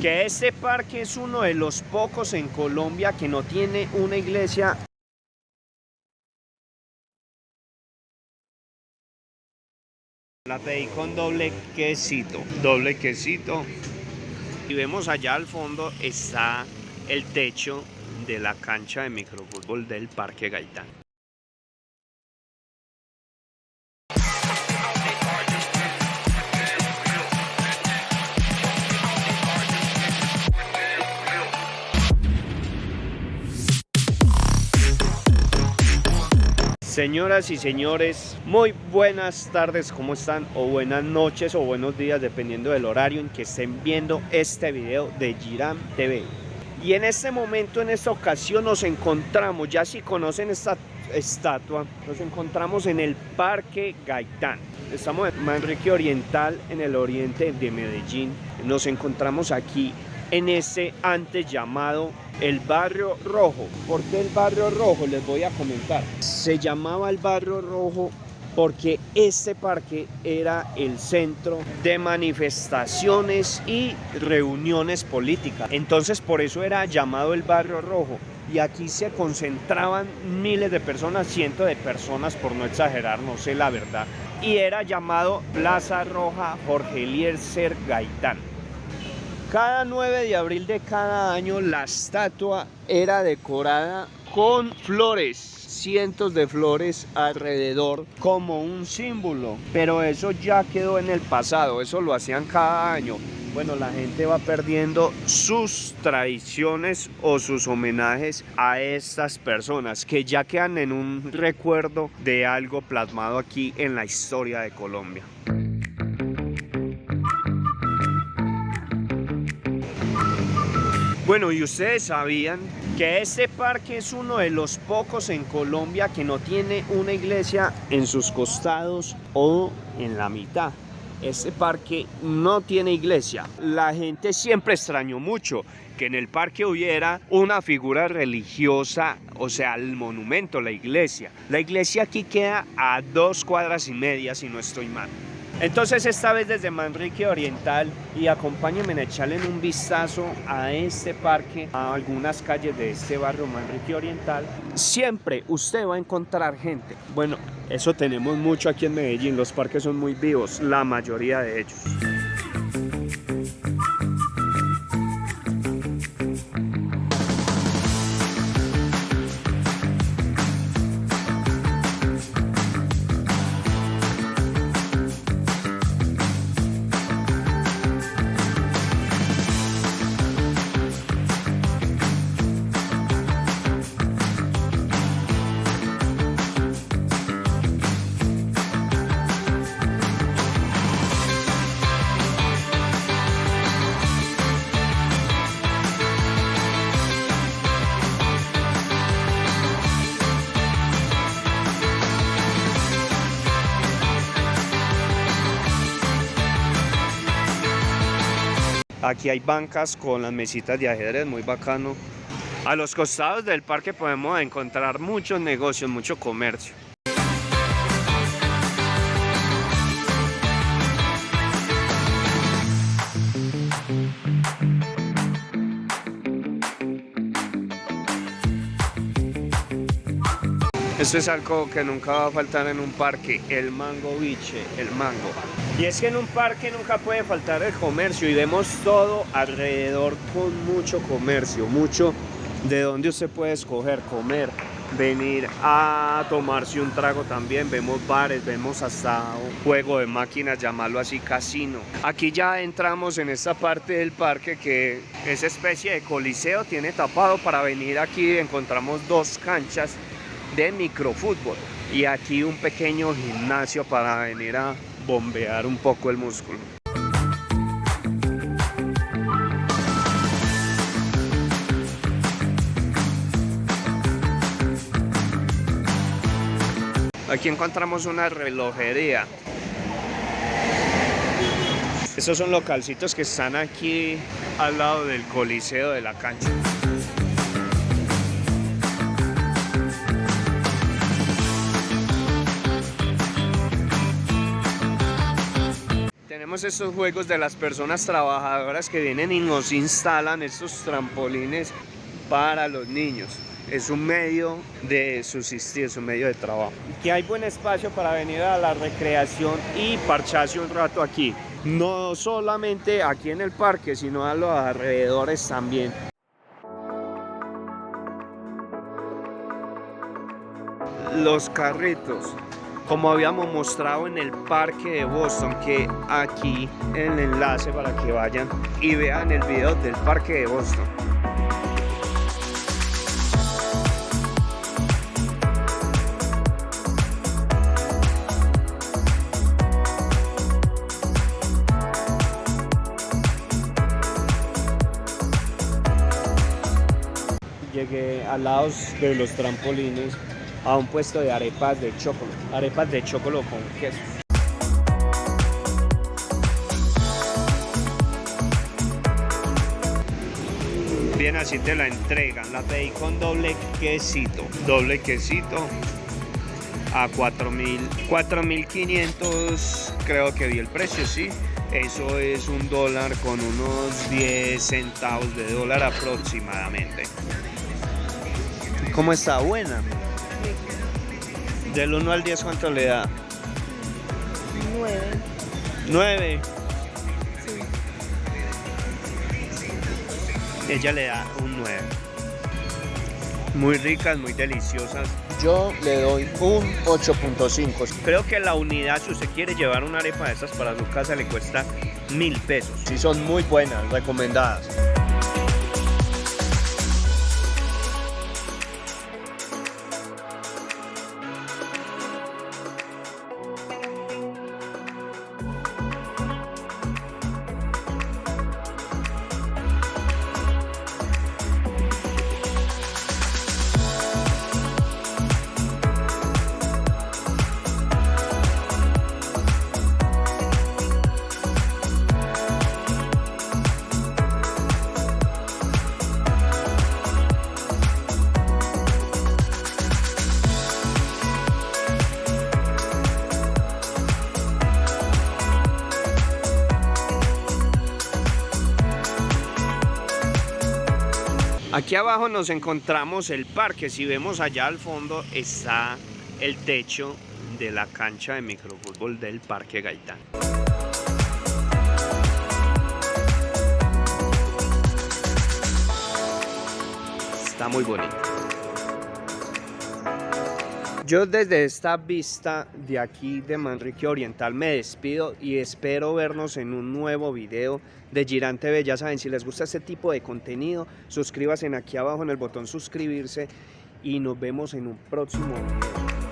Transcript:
que este parque es uno de los pocos en Colombia que no tiene una iglesia. La pedí con doble quesito. Y vemos allá al fondo está el techo de la cancha de microfútbol del Parque Gaitán. Señoras y señores, muy buenas tardes, ¿cómo están? O buenas noches o buenos días, dependiendo del horario en que estén viendo este video de Giram TV. Y en este momento, en esta ocasión, nos encontramos, ya si conocen esta estatua, nos encontramos en el Parque Gaitán. Estamos en Manrique Oriental, en el oriente de Medellín. Nos encontramos aquí en ese antes llamado el Barrio Rojo. ¿Por qué el Barrio Rojo? Les voy a comentar. Se llamaba el Barrio Rojo porque este parque era el centro de manifestaciones y reuniones políticas. Entonces por eso era llamado el Barrio Rojo. Y aquí se concentraban miles de personas, cientos de personas, por no exagerar, no sé la verdad. Y era llamado Plaza Roja Jorge Eliezer Gaitán. Cada 9 de abril de cada año la estatua era decorada con flores, cientos de flores alrededor como un símbolo, pero eso ya quedó en el pasado, eso lo hacían cada año. Bueno, la gente va perdiendo sus tradiciones o sus homenajes a estas personas que ya quedan en un recuerdo de algo plasmado aquí en la historia de Colombia. Bueno, y ustedes sabían que este parque es uno de los pocos en Colombia que no tiene una iglesia en sus costados o en la mitad. Este parque no tiene iglesia. La gente siempre extrañó mucho que en el parque hubiera una figura religiosa, o sea, el monumento, la iglesia. La iglesia aquí queda a 2,5 cuadras, si no estoy mal. Entonces esta vez desde Manrique Oriental, y acompáñenme a echarle un vistazo a este parque, a algunas calles de este barrio Manrique Oriental. Siempre usted va a encontrar gente. Bueno, eso tenemos mucho aquí en Medellín, los parques son muy vivos, la mayoría de ellos. Aquí hay bancas con las mesitas de ajedrez, muy bacano. A los costados del parque podemos encontrar muchos negocios, mucho comercio. Esto es algo que nunca va a faltar en un parque, el mango biche, el mango. Y es que en un parque nunca puede faltar el comercio y vemos todo alrededor con mucho comercio, mucho de donde usted puede escoger comer, venir a tomarse un trago también. Vemos bares, vemos hasta un juego de máquinas, llamarlo así, casino. Aquí ya entramos en esta parte del parque que es especie de coliseo, tiene tapado. Para venir aquí encontramos 2 canchas de microfútbol y aquí un pequeño gimnasio para venir a bombear un poco el músculo. Aquí encontramos una relojería. Estos son localcitos que están aquí al lado del coliseo de la cancha. tenemos estos juegos de las personas trabajadoras que vienen y nos instalan estos trampolines para los niños. Es un medio de subsistir, es un medio de trabajo. Que hay buen espacio para venir a la recreación y parcharse un rato aquí. No solamente aquí en el parque, sino a los alrededores también. Los carritos, como habíamos mostrado en el parque de Boston, que aquí el enlace para que vayan y vean el video del parque de Boston. Llegué al lado de los trampolines a un puesto de arepas de chocolate con queso. Bien, así te la entregan. La pedí con doble quesito a 4.500, creo que vi el precio, sí. Eso es $1 con unos 10 centavos de dólar aproximadamente. ¿Cómo está? Buena. Del 1 al 10, ¿cuánto le da? 9. 9. Sí. Ella le da un 9. Muy ricas, muy deliciosas. Yo le doy un 8.5. Creo que la unidad, si usted quiere llevar una arepa de estas para su casa, le cuesta 1.000 pesos. Sí, son muy buenas, recomendadas. Aquí abajo nos encontramos el parque. Si vemos allá al fondo está el techo de la cancha de microfútbol del Parque Gaitán. Está muy bonito. Yo desde esta vista de aquí de Manrique Oriental me despido y espero vernos en un nuevo video de Girán TV. Ya saben, si les gusta este tipo de contenido, suscríbanse aquí abajo en el botón suscribirse y nos vemos en un próximo video.